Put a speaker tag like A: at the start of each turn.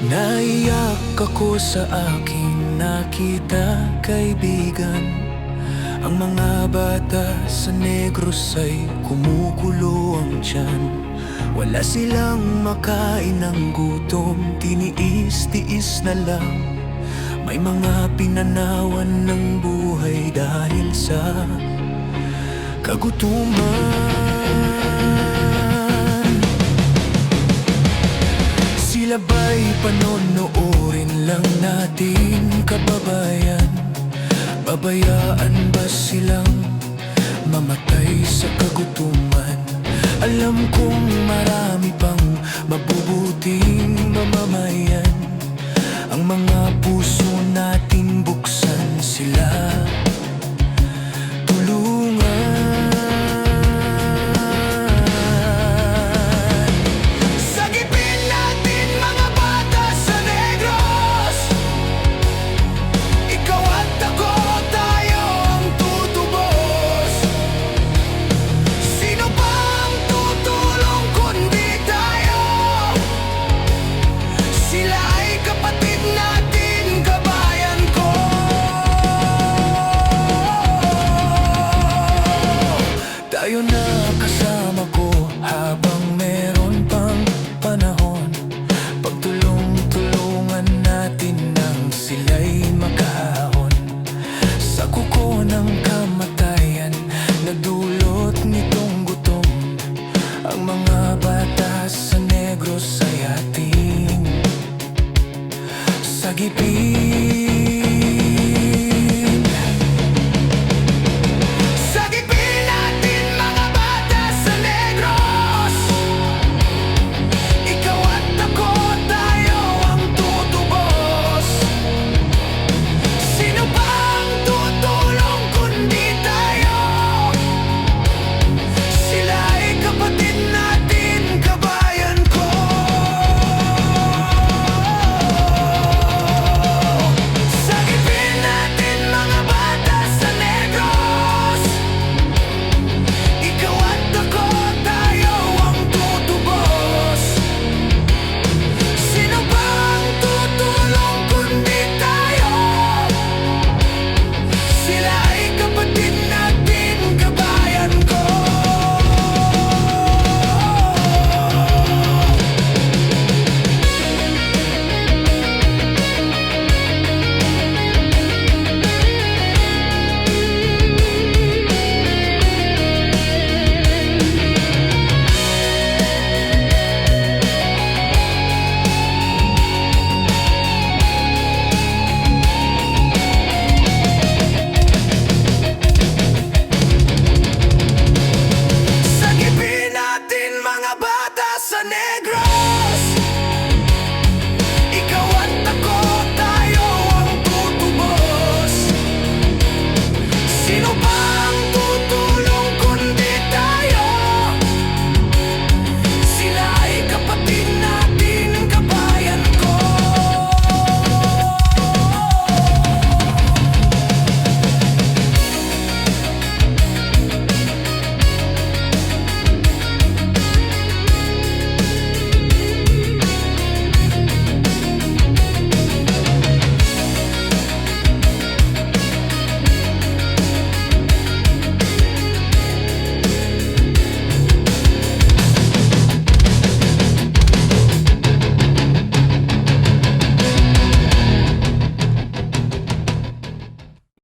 A: Naiyak ako sa aking nakita, kaibigan. Ang mga bata sa Negros ay kumukulo ang tiyan. Wala silang makain ng gutom, tiniis-tiis na lang. May mga pinanawan ng buhay dahil sa kagutuman. Sila ba'y panonoorin lang natin, kababayan? Babayaan ba silang mamatay sa kagutuman? Alam kong marami pang mabubuting mamamayan. Ang mga puso natin, buksan sila, tulungan. Sagipin natin mga bata sa Negros. Ikaw at ako, tayo ang tutubos. Sino pa ang tutulong kundi tayo? Sila ay kapatid natin, kabayan ko. Tayo na kasama ko habang meron pang panahon. Pagtulong-tulungan natin nang sila'y makahon sa kuko ng kamatayan na dulot nitong gutom. Ang mga bata sa Negros ay ating sagipin. Sagipin natin mga bata sa Negros. Ikaw at ako, tayo ang tutubos. Sino pa ang tutulong kundi tayo? Sila ay kapatid natin, kabayan ko. Sagipin natin mga bata sa Negros. Ikaw at ako, tayo ang tutubos. Sino ba ang tutulong kundi tayo? Sila ay kapatid natin, kabayan ko. Sagipin natin mga bata sa Negros.